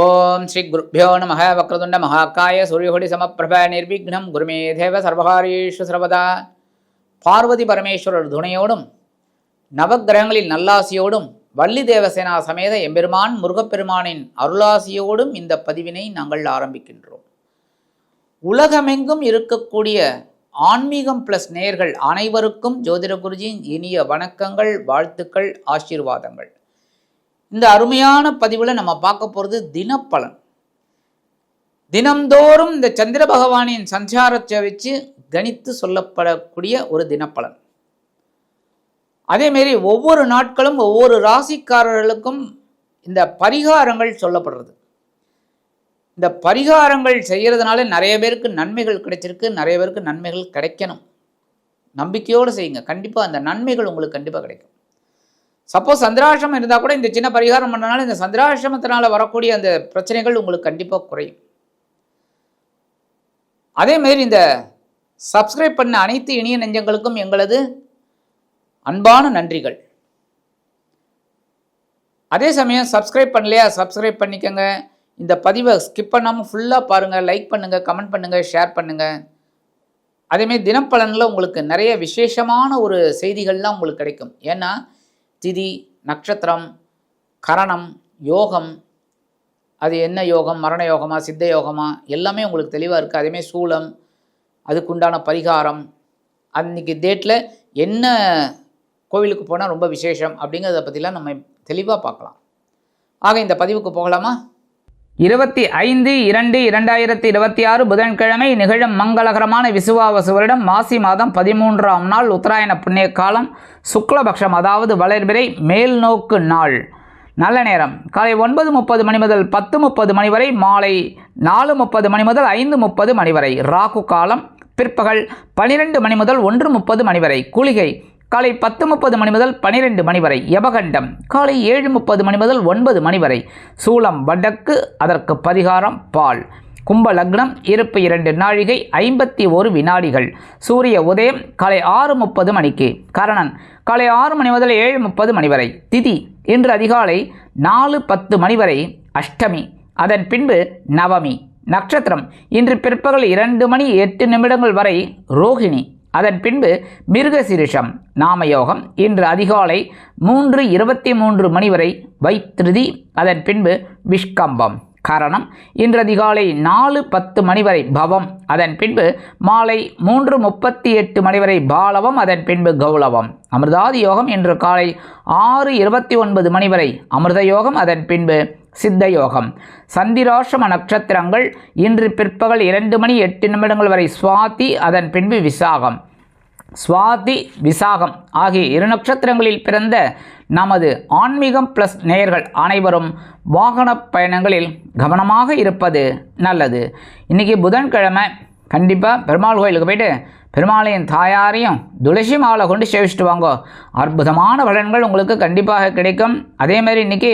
ஓம் ஸ்ரீ குருப்யோ நம வக்ரதுண்ட மகாகாய சூரியகோடி சமப்பிரப நிர்விக்னம் குருமே தேவ சர்வகாரீஷு சர்வதா. பார்வதி பரமேஸ்வரர் துணையோடும் நவக்கிரகங்களின் நல்லாசியோடும் வள்ளி தேவசேனா சமேத எம்பெருமான் முருகப்பெருமானின் அருளாசியோடும் இந்த பதிவினை நாங்கள் ஆரம்பிக்கின்றோம். உலகமெங்கும் இருக்கக்கூடிய ஆன்மீகம் பிளஸ் நேயர்கள் அனைவருக்கும் ஜோதிட குருஜியின் இனிய வணக்கங்கள், வாழ்த்துக்கள், ஆசீர்வாதங்கள். இந்த அருமையான பதிவில் நம்ம பார்க்க போகிறது தினப்பலன். தினம்தோறும் இந்த சந்திர பகவானின் சஞ்சாரத்தை வச்சு கணித்து சொல்லப்படக்கூடிய ஒரு தினப்பலன். அதேமாரி ஒவ்வொரு நாட்களும் ஒவ்வொரு ராசிக்காரர்களுக்கும் இந்த பரிகாரங்கள் சொல்லப்படுறது. இந்த பரிகாரங்கள் செய்கிறதுனால நிறைய பேருக்கு நன்மைகள் கிடைச்சிருக்கு, நிறைய பேருக்கு நன்மைகள் கிடைக்கணும். நம்பிக்கையோடு செய்யுங்க, கண்டிப்பாக அந்த நன்மைகள் உங்களுக்கு கண்டிப்பாக கிடைக்கும். சப்போஸ் சந்திராசிரமம் இருந்தால் கூட இந்த சின்ன பரிகாரம் பண்ணனால இந்த சந்திராசிரமத்தினால் வரக்கூடிய அந்த பிரச்சனைகள் உங்களுக்கு கண்டிப்பாக குறையும். அதேமாரி இந்த சப்ஸ்கிரைப் பண்ண அனைத்து இனிய நெஞ்சங்களுக்கும் எங்களது அன்பான நன்றிகள். அதே சமயம் சப்ஸ்கிரைப் பண்ணலையா, சப்ஸ்கிரைப் பண்ணிக்கோங்க. இந்த பதிவை ஸ்கிப் பண்ணாமல் ஃபுல்லாக பாருங்கள், லைக் பண்ணுங்கள், கமெண்ட் பண்ணுங்கள், ஷேர் பண்ணுங்கள். அதேமாரி தினப்பலனில் உங்களுக்கு நிறைய விசேஷமான ஒரு செய்திகள்லாம் உங்களுக்கு கிடைக்கும். ஏன்னா திதி, நட்சத்திரம், கரணம், யோகம், அது என்ன யோகம், மரண யோகமா, சித்த யோகமா, எல்லாமே உங்களுக்கு தெளிவாக இருக்குது. அதேமாதிரி சூலம், அதுக்குண்டான பரிகாரம், அன்றைக்கி டேட்டில் என்ன கோவிலுக்கு போனால் ரொம்ப விசேஷம் அப்படிங்கிறத பற்றிலாம் நம்ம தெளிவாக பார்க்கலாம். ஆக இந்த பதிவுக்கு போகலாமா? 25/2/2026 புதன்கிழமை நிகழும் மங்களகரமான விசுவாவசு வருடம் மாசி மாதம் 13ஆம் நாள் உத்தராயண புண்ணிய காலம் சுக்லபக்ஷம், அதாவது வளர்பிறை மேல் நோக்கு நாள். நல்ல நேரம் காலை 9:30 மணி முதல் 10:30 மணி வரை, மாலை 4:30 மணி முதல் 5:30 மணி வரை. ராகு காலம் பிற்பகல் 12 மணி முதல் 1:30 மணி வரை. குளிகை காலை 10:30 மணி முதல் 12 மணி வரை. யபகண்டம் காலை 7:30 மணி முதல் 9 மணி வரை. சூலம் வடக்கு, அதற்கு பரிகாரம் பால். கும்ப லக்னம், இருப்பு 2 நாழிகை 51 வினாடிகள். சூரிய உதயம் காலை 6:30 மணிக்கு. கரணன் காலை 6 மணி முதல் 7:30 மணி வரை. திதி இன்று அதிகாலை 4:10 மணி வரை அஷ்டமி, அதன் பின்பு நவமி. நட்சத்திரம் இன்று பிற்பகல் 2 மணி 8 நிமிடங்கள் வரை ரோஹிணி, அதன் பின்பு மிருகசிரிஷம். நாமயோகம் இன்று அதிகாலை 3:23 மணி வரை வைத்திருதி, அதன் பின்பு விஷ்கம்பம். கரணம் இன்று அதிகாலை 4:10 மணி வரை பவம், அதன் பின்பு மாலை 3:38 மணி வரை பாலவம், அதன் பின்பு கௌளவம். அமிர்தாதி யோகம் இன்று காலை 6:29 மணி வரை அமிர்த யோகம், அதன் பின்பு சித்த யோகம். சந்திராசிரம நட்சத்திரங்கள் இன்று பிற்பகல் 2 மணி 8 நிமிடங்கள் வரை சுவாதி, அதன் பின்பு விசாகம். சுவாதி விசாகம் ஆகிய 2 நட்சத்திரங்களில் பிறந்த நமது ஆன்மீகம் பிளஸ் நேயர்கள் அனைவரும் வாகன பயணங்களில் கவனமாக இருப்பது நல்லது. இன்றைக்கி புதன்கிழமை கண்டிப்பாக பெருமாள் கோயிலுக்கு போயிட்டு பெருமாளையும் தாயாரையும் துளசி மாலை கொண்டு சேவிச்சுட்டு வாங்க. அற்புதமான பலன்கள் உங்களுக்கு கண்டிப்பாக கிடைக்கும். அதேமாதிரி இன்றைக்கி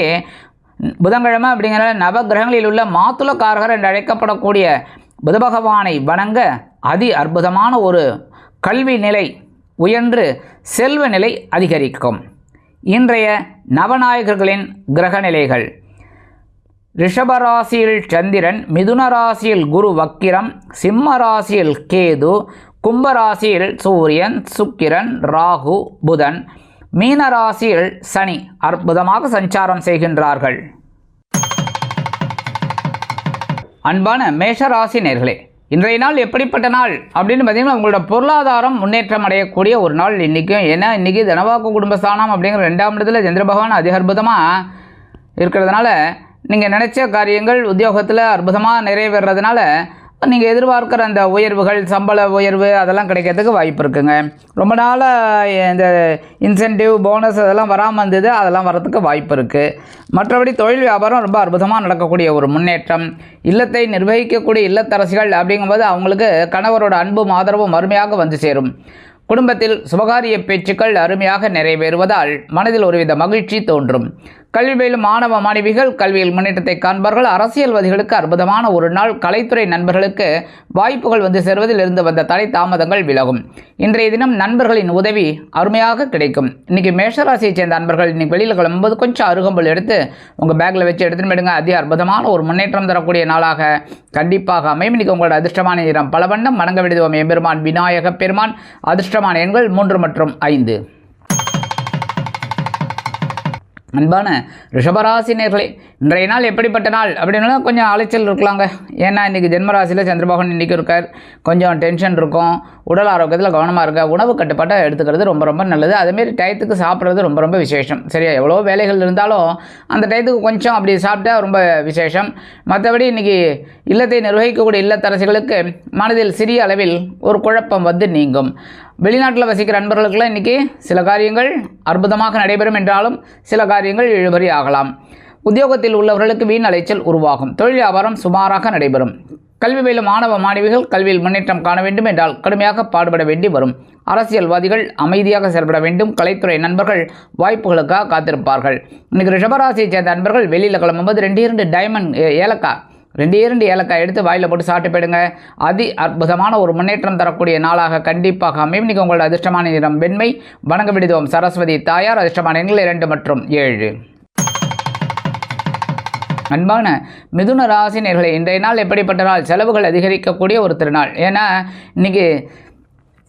புதன்கிழமை அப்படிங்கிறத நவகிரகங்களில் உள்ள மாத்துளக்காரகர் என்று அழைக்கப்படக்கூடிய புத பகவானை வணங்க அதி அற்புதமான ஒரு கல்வி நிலை உயர்ந்து செல்வ நிலை அதிகரிக்கும். இன்றைய நவநாயகர்களின் கிரக நிலைகள்: ரிஷபராசியில் சந்திரன், மிதுன ராசியில் குரு வக்கிரம், சிம்ம ராசியில் கேது, கும்பராசியில் சூரியன், சுக்கிரன், ராகு, புதன், மீனராசியில் சனி அற்புதமாக சஞ்சாரம் செய்கின்றார்கள். அன்பான மேஷராசி நேயர்களே, இன்றைய நாள் எப்படிப்பட்ட நாள் அப்படின்னு பார்த்தீங்கன்னா, உங்களோட பொருளாதாரம் முன்னேற்றம் அடையக்கூடிய ஒரு நாள் இன்றைக்கும். ஏன்னா இன்றைக்கி தனவாக்கு குடும்பஸ்தானம் அப்படிங்கிற 2ஆம் இடத்துல சந்திர பகவான் அதி அற்புதமாக இருக்கிறதுனால நீங்கள் நினச்ச காரியங்கள் உத்தியோகத்தில் அற்புதமாக நிறைவேறதுனால நீங்கள் எதிர்பார்க்குற அந்த உயர்வுகள், சம்பள உயர்வு அதெல்லாம் கிடைக்கிறதுக்கு வாய்ப்பு இருக்குங்க. ரொம்ப நாளாக இந்த இன்சென்டிவ், போனஸ் அதெல்லாம் வராமல் இருந்தது, அதெல்லாம் வரத்துக்கு வாய்ப்பு இருக்குது. மற்றபடி தொழில் வியாபாரம் ரொம்ப அற்புதமாக நடக்கக்கூடிய ஒரு முன்னேற்றம். இல்லத்தை நிர்வகிக்கக்கூடிய இல்லத்தரசிகள் அப்படிங்கும்போது அவங்களுக்கு கணவரோட அன்பும் ஆதரவும் அருமையாக வந்து சேரும். குடும்பத்தில் சுபகாரிய பேச்சுக்கள் அருமையாக நிறைவேறுவதால் மனதில் ஒருவித மகிழ்ச்சி தோன்றும். கல்வி பயிலும் மாணவ மாணவிகள் கல்வியில் முன்னேற்றத்தை காண்பார்கள். அரசியல்வாதிகளுக்கு அற்புதமான ஒரு நாள். கலைத்துறை நண்பர்களுக்கு வாய்ப்புகள் வந்து சேர்வதில் இருந்து வந்த தடை தாமதங்கள் விலகும். இன்றைய தினம் நண்பர்களின் உதவி அருமையாக கிடைக்கும். இன்னைக்கு மேஷராசியை சேர்ந்த நண்பர்கள் இன்னைக்கு வெளியில் கிளம்பும்போது கொஞ்சம் அருகம்புல் எடுத்து உங்கள் பேக்கில் வச்சு எடுத்துன்னு போயிடுங்க. அதி அற்புதமான ஒரு முன்னேற்றம் தரக்கூடிய நாளாக கண்டிப்பாக அமையும். இன்னைக்கு உங்களோட அதிர்ஷ்டமான நிறம் பல வண்ணம். வணங்க விடுவோம் எம்பெருமான் விநாயக பெருமான். அதிர்ஷ்டமான எண்கள் 3 மற்றும் 5. அன்பான ரிஷபராசினியர்களே, இன்றைய நாள் எப்படிப்பட்ட நாள் அப்படின்னா கொஞ்சம் அலைச்சல் இருக்கலாங்க. ஏன்னா இன்றைக்கி ஜென்மராசியில் சந்திரபகவான் இன்றைக்கி இருக்கார். கொஞ்சம் டென்ஷன் இருக்கும். உடல் ஆரோக்கியத்தில் கவனமாக இருக்க. உணவு கட்டுப்பாட்டை எடுத்துக்கிறது ரொம்ப ரொம்ப நல்லது. அதேமாரி டயத்துக்கு சாப்பிட்றது ரொம்ப ரொம்ப விசேஷம். சரியா, எவ்வளோ வேலைகள் இருந்தாலும் அந்த டயத்துக்கு கொஞ்சம் அப்படி சாப்பிட்டா ரொம்ப விசேஷம். மற்றபடி இன்றைக்கி இல்லத்தை நிர்வகிக்கக்கூடிய இல்லத்தரசிகளுக்கு மனதில் சிறிய அளவில் ஒரு குழப்பம் வந்து நீங்கும். வெளிநாட்டில் வசிக்கிற நண்பர்களுக்கெல்லாம் இன்றைக்கி சில காரியங்கள் அற்புதமாக நடைபெறும் என்றாலும் சில காரியங்கள் இழுபறி ஆகலாம். உத்தியோகத்தில் உள்ளவர்களுக்கு வீண் அலைச்சல் உருவாகும். தொழில் வியாபாரம் சுமாராக நடைபெறும். கல்வி பயிலும் மாணவ மாணவிகள் கல்வியில் முன்னேற்றம் காண வேண்டும் என்றால் கடுமையாக பாடுபட வேண்டி வரும். அரசியல்வாதிகள் அமைதியாக செயல்பட வேண்டும். கலைத்துறை நண்பர்கள் வாய்ப்புகளுக்காக காத்திருப்பார்கள். இன்றைக்கு ரிஷபராசியை சேர்ந்த நண்பர்கள் வெளியில் கிளம்பும்போது 2 டைமண்ட் ஏலக்காய் 2 ஏலக்காய் எடுத்து வாயில் போட்டு சாப்பிட்டு போயிடுங்க. அதி அற்புதமான ஒரு முன்னேற்றம் தரக்கூடிய நாளாக கண்டிப்பாக அமையும். இன்றைக்கி உங்களோட அதிர்ஷ்டமான நிறம் வெண்மை. வணங்க விடுவோம் சரஸ்வதி தாயார். அதிர்ஷ்டமான எண்கள் 2 மற்றும் 7. அன்பான மிதுன ராசினியர்களே, இன்றைய நாள் எப்படிப்பட்ட நாள்? செலவுகள் அதிகரிக்கக்கூடிய ஒரு திருநாள். ஏன்னா இன்றைக்கி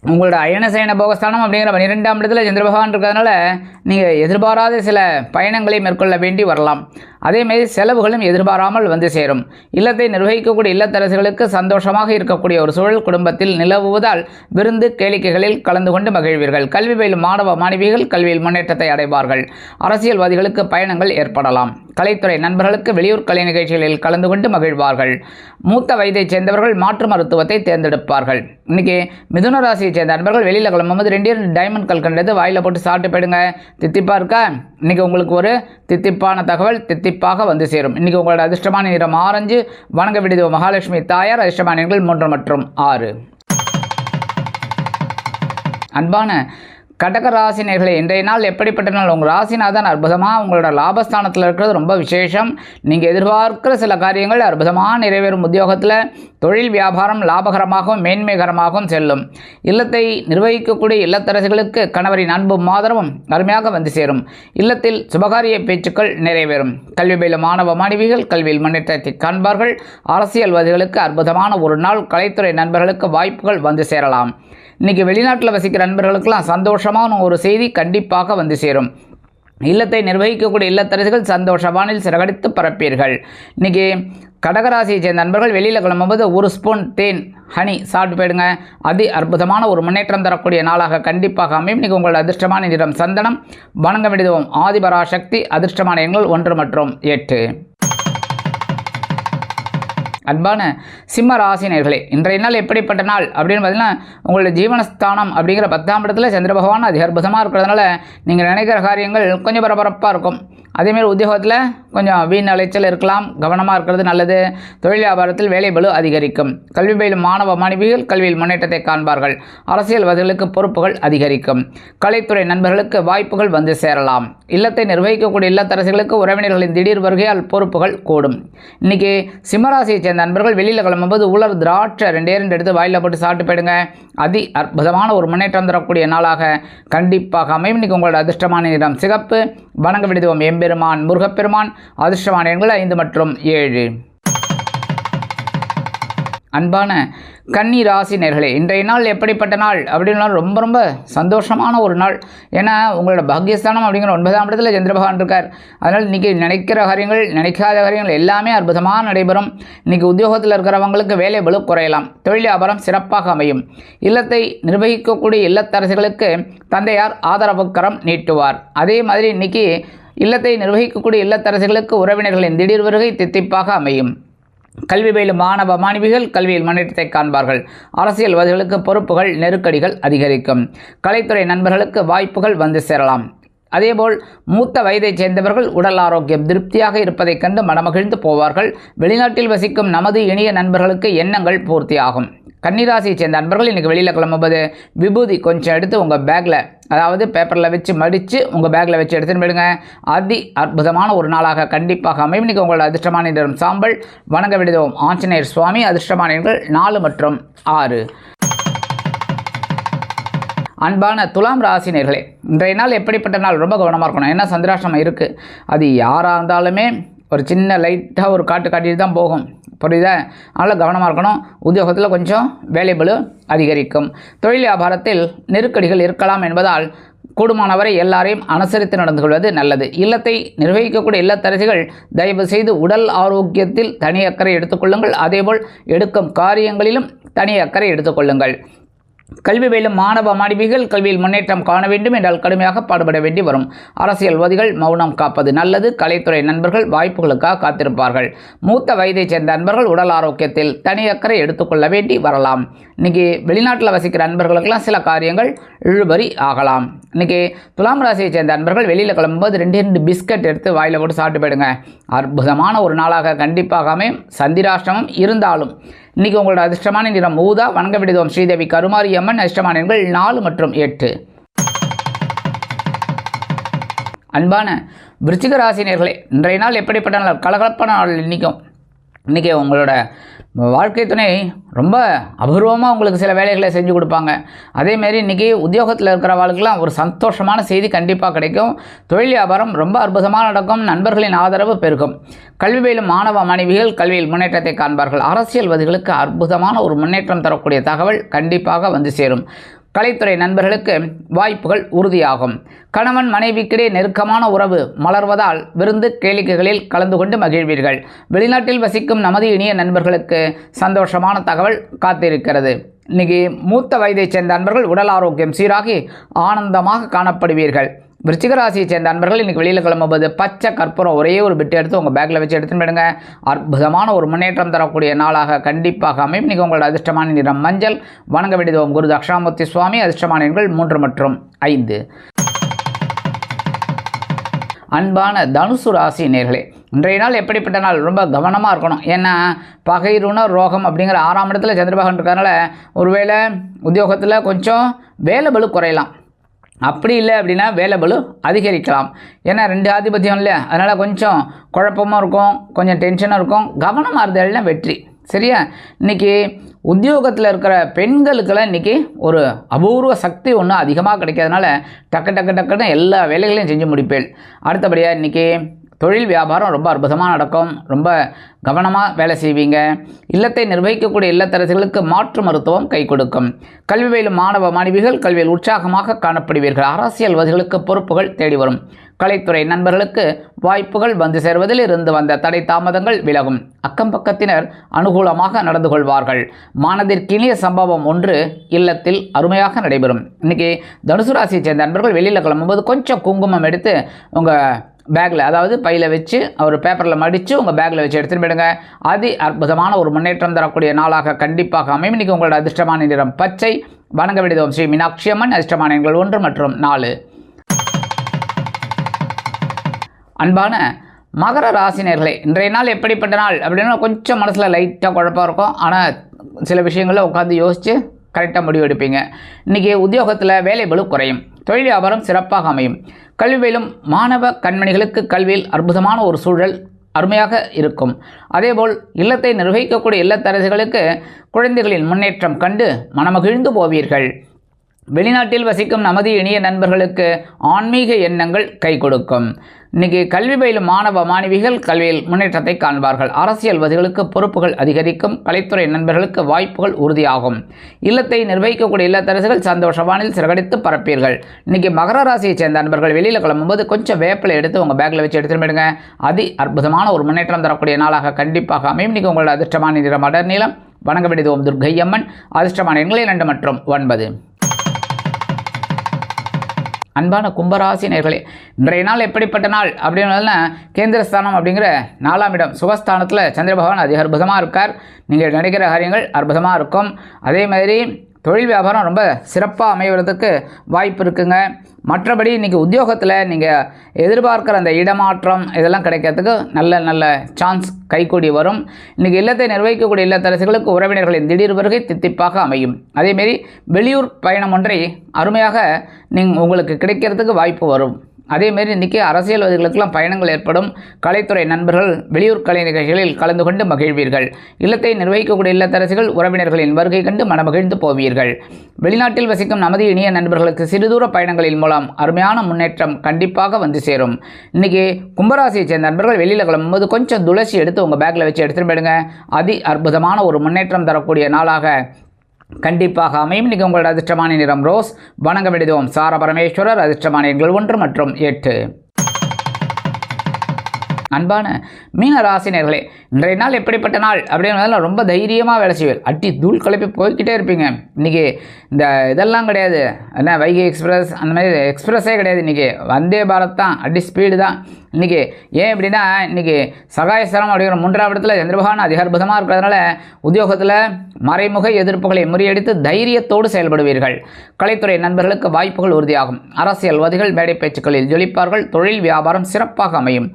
உங்களோட அயனசயன போகஸ்தானம் அப்படிங்கிற 12ஆம் இடத்துல சந்திர பகவான் இருக்கிறதுனால நீங்கள் எதிர்பாராத சில பயணங்களை மேற்கொள்ள வேண்டி வரலாம். அதேமாதிரி செலவுகளும் எதிர்பாராமல் வந்து சேரும். இல்லத்தை நிர்வகிக்கக்கூடிய இல்லத்தரசிகளுக்கு சந்தோஷமாக இருக்கக்கூடிய ஒரு சூழல் குடும்பத்தில் நிலவுவதால் விருந்து கேளிக்கைகளில் கலந்து கொண்டு மகிழ்வீர்கள். கல்வி பயிலும் மாணவ மாணவிகள் கல்வியில் முன்னேற்றத்தை அடைவார்கள். அரசியல்வாதிகளுக்கு பயணங்கள் ஏற்படலாம். கலைத்துறை நண்பர்களுக்கு வெளியூர் கலை நிகழ்ச்சிகளில் கலந்து கொண்டு மகிழ்வார்கள். மூத்த வயதைச் சேர்ந்தவர்கள் மாற்று மருத்துவத்தை தேர்ந்தெடுப்பார்கள். இன்றைக்கி மிதுன ராசியை சேர்ந்த நண்பர்கள் வெளியில் கிளம்பும்போது 2 டைமண்ட் கல்கண்டது வாயில் போட்டு சாப்பிட்டு போயிடுங்க. தித்திப்பாக இருக்கா? இன்றைக்கி உங்களுக்கு ஒரு தித்திப்பான தகவல் தித்திப்பாக வந்து சேரும். இன்றைக்கி உங்களோட அதிர்ஷ்டமான நிறம் ஆரஞ்சு. வணங்க விடுவோம் மகாலட்சுமி தாயார். அதிர்ஷ்டமான எண்கள் 3 மற்றும் 6. அன்பான கடகராசினியர்களே, இன்றைய நாள் எப்படிப்பட்ட நாள்? உங்கள் ராசிநாதன் அற்புதமாக உங்களோட லாபஸ்தானத்தில் இருக்கிறது ரொம்ப விசேஷம். நீங்கள் எதிர்பார்க்கிற சில காரியங்கள் அற்புதமாக நிறைவேறும். உத்தியோகத்தில் தொழில் வியாபாரம் லாபகரமாகவும் மேன்மைகரமாகவும் செல்லும். இல்லத்தை நிர்வகிக்கக்கூடிய இல்லத்தரசிகளுக்கு கணவரின் அன்பும் ஆதரவும் அருமையாக வந்து சேரும். இல்லத்தில் சுபகாரிய பேச்சுக்கள் நிறைவேறும். கல்வி பயிலும் மாணவ மாணவிகள் கல்வியில் முன்னேற்றத்தை காண்பார்கள். அரசியல்வாதிகளுக்கு அற்புதமான ஒரு நாள். கலைத்துறை நண்பர்களுக்கு வாய்ப்புகள் வந்து சேரலாம். இன்றைக்கி வெளிநாட்டில் வசிக்கிற நண்பர்களுக்கெல்லாம் சந்தோஷமான ஒரு செய்தி கண்டிப்பாக வந்து சேரும். இல்லத்தை நிர்வகிக்கக்கூடிய இல்லத்தரசிகள் சந்தோஷவானில் சிறகடித்து பரப்பீர்கள். இன்றைக்கி கடகராசியை சேர்ந்த நண்பர்கள் வெளியில் கிளம்பும்போது 1 ஸ்பூன் தேன் ஹனி சாப்பிட்டு போயிடுங்க. அதி அற்புதமான ஒரு முன்னேற்றம் தரக்கூடிய நாளாக கண்டிப்பாக அமையும். இன்றைக்கி உங்களோட அதிர்ஷ்டமான நிறம் சந்தனம். வணங்க விடுவோம் ஆதிபராசக்தி. அதிர்ஷ்டமான எண்கள் 1 மற்றும் 8. அன்பான சிம்ம ராசினியர்களே, இன்றைய நாள் எப்படிப்பட்ட நாள் அப்படின்னு பார்த்தீங்கன்னா உங்களோட ஜீவனஸ்தானம் அப்படிங்கிற 10ஆம் இடத்துல சந்திர பகவான் அதி அற்புதமாக இருக்கிறதுனால நீங்கள் நினைக்கிற காரியங்கள் கொஞ்சம் பரபரப்பாக இருக்கும். அதேமாரி உத்தியோகத்தில் கொஞ்சம் வீண் அலைச்சல் இருக்கலாம். கவனமாக இருக்கிறது நல்லது. தொழில் வியாபாரத்தில் வேலைபளு அதிகரிக்கும். கல்வி பயிலும் மாணவ மாணவிகள் கல்வியில் முன்னேற்றத்தை காண்பார்கள். அரசியல்வாதிகளுக்கு பொறுப்புகள் அதிகரிக்கும். கலைத்துறை நண்பர்களுக்கு வாய்ப்புகள் வந்து சேரலாம். இல்லத்தை நிர்வகிக்கக்கூடிய இல்லத்தரசிகளுக்கு உறவினர்களின் திடீர் வருகையால் பொறுப்புகள் கூடும். இன்றைக்கி சிம்மராசியை சேர்ந்த நண்பர்கள் வெளியில் கிளம்பும்போது உலர் திராட்சை 2 எடுத்து வாயில் போட்டு சாப்பிட்டு போயிடுங்க. அதி அற்புதமான ஒரு முன்னேற்றம் தரக்கூடிய நாளாக கண்டிப்பாக அமையும். இன்றைக்கி உங்களோட அதிர்ஷ்டமான நிறம் சிகப்பு. வணங்க விடுவோம் எம்பெருமான் முருகப்பெருமான். அதிர்ஷ்டமான எண்கள் 5 மற்றும் 7. அன்பான கன்னி ராசினியர்களே, இன்றைய நாள் எப்படிப்பட்ட நாள் அப்படின்னா ரொம்ப ரொம்ப சந்தோஷமான ஒரு நாள். ஏன்னா உங்களோட பாக்கியஸ்தானம் அப்படிங்கிற 9ஆம் இடத்துல சந்திர பகவான் இருக்கார். அதனால் இன்றைக்கி நினைக்கிற காரியங்கள் நினைக்காத காரியங்கள் எல்லாமே அற்புதமாக நடைபெறும். இன்றைக்கி உத்தியோகத்தில் இருக்கிறவங்களுக்கு வேலை பளு குறையலாம். தொழில் வியாபாரம் சிறப்பாக அமையும். இல்லத்தை நிர்வகிக்கக்கூடிய இல்லத்தரசிகளுக்கு தந்தையார் ஆதரவுக்கரம் நீட்டுவார். அதே மாதிரி இன்றைக்கி இல்லத்தை நிர்வகிக்கக்கூடிய இல்லத்தரசிகளுக்கு உறவினர்களின் திடீர் வருகை தித்திப்பாக அமையும். கல்வி பயிலும் மாணவ மாணவிகள் கல்வியில் முன்னேற்றத்தை காண்பார்கள். அரசியல்வாதிகளுக்கு பொறுப்புகள் நெருக்கடிகள் அதிகரிக்கும். கலைத்துறை நண்பர்களுக்கு வாய்ப்புகள் வந்து சேரலாம். அதேபோல் மூத்த வயதைச் சேர்ந்தவர்கள் உடல் ஆரோக்கியம் திருப்தியாக இருப்பதைக் கண்டு மனமகிழ்ந்து போவார்கள். வெளிநாட்டில் வசிக்கும் நமது இனிய நண்பர்களுக்கு எண்ணங்கள் பூர்த்தியாகும். கன்னிராசியை சேர்ந்த அன்பர்கள் இன்றைக்கி வெளியில் கிளம்பும்போது விபூதி கொஞ்சம் எடுத்து உங்கள் பேக்கில், அதாவது பேப்பரில் வச்சு மடித்து உங்கள் பேக்கில் வச்சு எடுத்துன்னு போயிடுங்க. அதி அற்புதமான ஒரு நாளாக கண்டிப்பாக அமையும். இன்றைக்கி உங்களோட அதிர்ஷ்டமான நிறம் சாம்பல். வணங்க விடுதோம் ஆஞ்சநேயர் சுவாமி. அதிர்ஷ்டமான எண்கள் 4 மற்றும் 6. அன்பான துலாம் ராசினியர்களே, இன்றைய நாள் எப்படிப்பட்ட நாள்? ரொம்ப கவனமாக இருக்கணும். ஏன்னா சந்திராஷ்டமம் இருக்குது. அது யாராக இருந்தாலுமே ஒரு சின்ன லைட்டாக ஒரு காட்டிட்டு தான் போகும், புரியுதா? அதனால் கவனமாக இருக்கணும். உத்தியோகத்தில் கொஞ்சம் வேலைபளு அதிகரிக்கும். தொழில் வியாபாரத்தில் நெருக்கடிகள் இருக்கலாம் என்பதால் கூடுமானவரை எல்லாரையும் அனுசரித்து நடந்து கொள்வது நல்லது. இல்லத்தை நிர்வகிக்கக்கூடிய இல்லத்தரசிகள் தயவு செய்து உடல் ஆரோக்கியத்தில் தனி அக்கறை எடுத்துக்கொள்ளுங்கள். அதேபோல் எடுக்கும் காரியங்களிலும் தனி அக்கறை எடுத்துக்கொள்ளுங்கள். கல்வி பயிலும் மாணவ மாணவிகள் கல்வியில் முன்னேற்றம் காண வேண்டும் என்றால் கடுமையாக பாடுபட வேண்டி வரும். அரசியல்வாதிகள் மௌனம் காப்பது நல்லது. கலைத்துறை நண்பர்கள் வாய்ப்புகளுக்காக காத்திருப்பார்கள். மூத்த வயதைச் சேர்ந்த நண்பர்கள் உடல் ஆரோக்கியத்தில் தனி அக்கறை எடுத்துக்கொள்ள வேண்டி வரலாம். இன்றைக்கி வெளிநாட்டில் வசிக்கிற நண்பர்களுக்கெல்லாம் சில காரியங்கள் இழுபறி ஆகலாம். இன்றைக்கி துலாம் ராசியை சேர்ந்த நண்பர்கள் வெளியில் கிளம்பும்போது 2 பிஸ்கட் எடுத்து வாயில் போட்டு சாப்பிட்டு போயிடுங்க. அற்புதமான ஒரு நாளாக கண்டிப்பாக அமையும். சந்திராஷ்டமம் இருந்தாலும் இன்றைக்கி உங்களோட அதிர்ஷ்டமான நிறம் ஊதா. வணங்க விடுதோம் ஸ்ரீதேவி கருமாரி அம்மன். அதிர்ஷ்டமான எண்கள் 4 மற்றும் 8. அன்பான விருச்சிக ராசினியர்களே, இன்றைய நாள் எப்படிப்பட்ட நாள்? கலகலப்பான நாள். இன்றைக்கி உங்களோட வாழ்க்கை துணை ரொம்ப அபூர்வமாக உங்களுக்கு சில வேலைகளை செஞ்சு கொடுப்பாங்க. அதேமாரி இன்றைக்கி உத்தியோகத்தில் இருக்கிறவர்களுக்கெல்லாம் ஒரு சந்தோஷமான செய்தி கண்டிப்பாக கிடைக்கும். தொழில் வியாபாரம் ரொம்ப அற்புதமாக நடக்கும். நண்பர்களின் ஆதரவு பெருகும். கல்வி பயிலும் மாணவ மாணவிகள் கல்வியில் முன்னேற்றத்தை காண்பார்கள். அரசியல்வாதிகளுக்கு அற்புதமான ஒரு முன்னேற்றம் தரக்கூடிய தகவல் கண்டிப்பாக வந்து சேரும். கலைத்துறை நண்பர்களுக்கு வாய்ப்புகள் உறுதியாகும். கணவன் மனைவிக்கிடையே நெருக்கமான உறவு மலர்வதால் விருந்து கேளிக்கைகளில் கலந்து கொண்டு மகிழ்வீர்கள். வெளிநாட்டில் வசிக்கும் நமது இனிய நண்பர்களுக்கு சந்தோஷமான தகவல் காத்திருக்கிறது. இன்றைக்கி மூத்த வயதைச் சேர்ந்த நண்பர்கள் உடல் ஆரோக்கியம் சீராகி ஆனந்தமாக காணப்படுவீர்கள். விருச்சிக ராசியை சேர்ந்த நண்பர்கள் இன்றைக்கி வெளியில் கிளம்பும்போது பச்சை கற்பூரம் ஒரே ஒரு பிட்டு எடுத்து உங்கள் பேக்கில் வச்சு எடுத்துன்னு போயிடுங்க. அற்புதமான ஒரு முன்னேற்றம் தரக்கூடிய நாளாக கண்டிப்பாக அமையும். இன்றைக்கி உங்களோட அதிர்ஷ்டமான நிறம் மஞ்சள். வணங்க விடுதோம் குரு தக்ஷாமூர்த்தி சுவாமி. அதிர்ஷ்டமான எண்கள் 3 மற்றும் 5. அன்பான தனுசு ராசி நேர்களே, இன்றைய நாள் எப்படிப்பட்ட நாள்? ரொம்ப கவனமாக இருக்கணும். ஏன்னா பகைருண ரோகம் அப்படிங்கிற 6ஆம் இடத்துல சந்திரபகவான் இருக்கிறதுனால ஒருவேளை உத்தியோகத்தில் கொஞ்சம் வேலைபளு குறையலாம். அப்படி இல்லை அப்படின்னா வேலைபளு அதிகரிக்கலாம். ஏன்னா 2 ஆதிபத்தியம் இல்லை, அதனால் கொஞ்சம் குழப்பமாக இருக்கும், கொஞ்சம் டென்ஷனாக இருக்கும். கவனமாக இருந்ததுனா வெற்றி. சரியா? இன்றைக்கி உத்தியோகத்தில் இருக்கிற பெண்களுக்கெல்லாம் இன்றைக்கி ஒரு அபூர்வ சக்தி ஒன்று அதிகமாக கிடைக்கிறதுனால டக்குன்னு எல்லா வேலைகளையும் செஞ்சு முடிப்பேன். அடுத்தபடியாக இன்றைக்கி தொழில் வியாபாரம் ரொம்ப அற்புதமாக நடக்கும். ரொம்ப கவனமாக வேலை செய்வீங்க. இல்லத்தை நிர்வகிக்கக்கூடிய இல்லத்தரசிகளுக்கு மாற்று மருத்துவம் கை கொடுக்கும். கல்வி பயிலும் மாணவ மாணவிகள் கல்வியில் உற்சாகமாக காணப்படுவீர்கள். அரசியல்வாதிகளுக்கு பொறுப்புகள் தேடி வரும். கலைத்துறை நண்பர்களுக்கு வாய்ப்புகள் வந்து சேர்வதில் இருந்து வந்த தடை தாமதங்கள் விலகும். அக்கம் பக்கத்தினர் அனுகூலமாக நடந்து கொள்வார்கள். மனதிற்கினிய சம்பவம் ஒன்று இல்லத்தில் அருமையாக நடைபெறும். இன்றைக்கி தனுசு ராசியை சேர்ந்த நண்பர்கள் வெளியில் கிளம்பும்போது கொஞ்சம் குங்குமம் எடுத்து உங்கள் பேக்கில், அதாவது பையில் வச்சு ஒரு பேப்பரில் மடித்து உங்கள் பேக்கில் வச்சு எடுத்துகிட்டு போயிடுங்க. அதி அற்புதமான ஒரு முன்னேற்றம் தரக்கூடிய நாளாக கண்டிப்பாக அமையும். இன்றைக்கி உங்களோட அதிர்ஷ்டமான நிறம் பச்சை. வணங்க விடுதோம் ஸ்ரீ மீனாட்சி அம்மன். அதிர்ஷ்டமான எண்கள் 1 மற்றும் 4. அன்பான மகர ராசினியர்களே, இன்றைய நாள் எப்படிப்பட்ட நாள் அப்படின்னா கொஞ்சம் மனசில் லைட்டாக குழப்பம் இருக்கும். ஆனால் சில விஷயங்களில் உட்காந்து யோசித்து கரெக்டாக முடிவு எடுப்பீங்க. இன்றைக்கி உத்தியோகத்தில் வேலைபளு குறையும். தொழில் வியாபாரம் சிறப்பாக அமையும். கல்வி பயிலும் மாணவ கண்மணிகளுக்கு கல்வியில் அற்புதமான ஒரு சூழல் அருமையாக இருக்கும். அதேபோல் இல்லத்தை நிர்வகிக்கக்கூடிய இல்லத்தரசிகளுக்கு குழந்தைகளின் முன்னேற்றம் கண்டு மனமகிழ்ந்து போவீர்கள். வெளிநாட்டில் வசிக்கும் நமது இனிய நண்பர்களுக்கு ஆன்மீக எண்ணங்கள் கை கொடுக்கும். இன்றைக்கி கல்வி பயிலும் மாணவ மாணவிகள் கல்வியில் முன்னேற்றத்தை காண்பார்கள். அரசியல்வாதிகளுக்கு பொறுப்புகள் அதிகரிக்கும். கலைத்துறை நண்பர்களுக்கு வாய்ப்புகள் உறுதியாகும். இல்லத்தை நிர்வகிக்கக்கூடிய இல்லத்தரசிகள் சந்தோஷவானில் சிறகடித்து பரப்பீர்கள். இன்றைக்கி மகர ராசியை சேர்ந்த நண்பர்கள் வெளியில் கிளம்பும்போது கொஞ்சம் வேப்பிலை எடுத்து உங்கள் பேக்கில் வச்சு எடுத்துட்டு போயிடுங்க. அதி அற்புதமான ஒரு முன்னேற்றம் தரக்கூடிய நாளாக கண்டிப்பாக அமையும். இன்றைக்கி உங்களோட அதிர்ஷ்டமான நிறம் அடர் நீளம். வணங்க விடுதோம் துர்க்கை அம்மன். அதிர்ஷ்டமான எண்களை 2 மற்றும் 9. அன்பான கும்பராசி நேர்களே, இன்றைய நாள் எப்படிப்பட்ட நாள் அப்படின்னா கேந்திரஸ்தானம் அப்படிங்கிற 4ஆம் இடம் சுகஸ்தானத்தில் சந்திர பகவான் அதிக அற்புதமாக இருக்கார். நீங்கள் நினைக்கிற காரியங்கள் அற்புதமாக இருக்கும். அதே மாதிரி தொழில் வியாபாரம் ரொம்ப சிறப்பாக அமைவதற்கு வாய்ப்பு இருக்குங்க. மற்றபடி இன்றைக்கி உத்தியோகத்தில் நீங்கள் எதிர்பார்க்குற அந்த இடமாற்றம் இதெல்லாம் கிடைக்கிறதுக்கு நல்ல சான்ஸ் கைகூடி வரும். இன்றைக்கி இல்லத்தை நிர்வகிக்கக்கூடிய இல்லத்தரசிகளுக்கு உறவினர்களின் திடீர் வருகை தித்திப்பாக அமையும். அதேமாரி வெளியூர் பயணம் ஒன்றை அருமையாக உங்களுக்கு கிடைக்கிறதுக்கு வாய்ப்பு வரும். அதேமாரி இன்றைக்கி அரசியல்வாதிகளுக்கெல்லாம் பயணங்கள் ஏற்படும். கலைத்துறை நண்பர்கள் வெளியூர் கலை நிகழ்ச்சிகளில் கலந்து கொண்டு மகிழ்வீர்கள். இல்லத்தை நிர்வகிக்கக்கூடிய இல்லத்தரசிகள் உறவினர்களின் வருகை கண்டு மனமகிழ்ந்து போவீர்கள். வெளிநாட்டில் வசிக்கும் நமது இனிய நண்பர்களுக்கு சிறுதூர பயணங்களின் மூலம் அருமையான முன்னேற்றம் கண்டிப்பாக வந்து சேரும். இன்றைக்கி கும்பராசியை சேர்ந்த நண்பர்கள் வெளியில் கிளம்பும்போது கொஞ்சம் துளசி எடுத்து உங்கள் பேக்கில் வச்சு எடுத்துகிட்டு போயிடுங்க. அதி அற்புதமான ஒரு முன்னேற்றம் தரக்கூடிய நாளாக கண்டிப்பாக அமையும். இன்றைக்கி உங்களோட அதிர்ஷ்டமான நிறம் ரோஸ். வணங்க வேண்டியதும் சார பரமேஸ்வரர். அதிர்ஷ்டமான எண்கள் 1 மற்றும் 8. அன்பான மீன ராசினியர்களே, இன்றைய நாள் எப்படிப்பட்ட நாள் அப்படின்றதால ரொம்ப தைரியமாக வேலை செய்வீர். அட்டி தூள் கிளப்பி போய்கிட்டே இருப்பீங்க. இன்றைக்கி இந்த இதெல்லாம் கிடையாது, என்ன வைகை எக்ஸ்பிரஸ் அந்த மாதிரி எக்ஸ்பிரஸே கிடையாது. இன்றைக்கி வந்தே பாரத் தான், அடி ஸ்பீடு தான். இன்றைக்கி ஏன் அப்படின்னா இன்றைக்கி சகாயஸ்தலம் அப்படிங்கிற 3ஆம் இடத்துல சந்திரபகவான் அதிக அற்புதமாக இருக்கிறதுனால உத்தியோகத்தில் மறைமுக எதிர்ப்புகளை முறியடித்து தைரியத்தோடு செயல்படுவீர்கள். கலைத்துறை நண்பர்களுக்கு வாய்ப்புகள் உறுதியாகும். அரசியல்வாதிகள் மேடை பேச்சுக்களில் ஜொலிப்பார்கள். தொழில் வியாபாரம் சிறப்பாக அமையும்.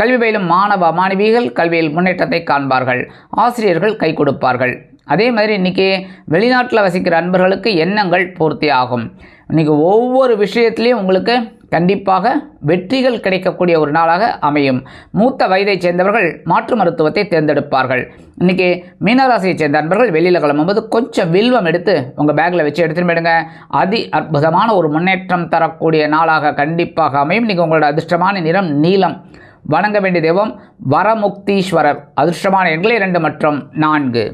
கல்வி பயிலும் மாணவ மாணவிகள் கல்வியில் முன்னேற்றத்தை காண்பார்கள். ஆசிரியர்கள் கை கொடுப்பார்கள். அதே மாதிரி இன்றைக்கி வெளிநாட்டில் வசிக்கிற நண்பர்களுக்கு எண்ணங்கள் பூர்த்தி ஆகும். இன்றைக்கி ஒவ்வொரு விஷயத்துலேயும் உங்களுக்கு கண்டிப்பாக வெற்றிகள் கிடைக்கக்கூடிய ஒரு நாளாக அமையும். மூத்த வயதை சேர்ந்தவர்கள் மாற்று மருத்துவத்தை தேர்ந்தெடுப்பார்கள். இன்றைக்கி மீனராசியை சேர்ந்த நண்பர்கள் வெளியில் கிளம்பும்போது கொஞ்சம் வில்வம் எடுத்து உங்கள் பேக்கில் வச்சு எடுத்துகிட்டு போயிடுங்க. அதி அற்புதமான ஒரு முன்னேற்றம் தரக்கூடிய நாளாக கண்டிப்பாக அமையும். இன்றைக்கி உங்களோட அதிர்ஷ்டமான நிறம் நீலம். வணங்க வேண்டிய தெய்வம் வரமுக்தீஸ்வரர். அதிர்ஷ்டமான எண்கள் 2 மற்றும் 4.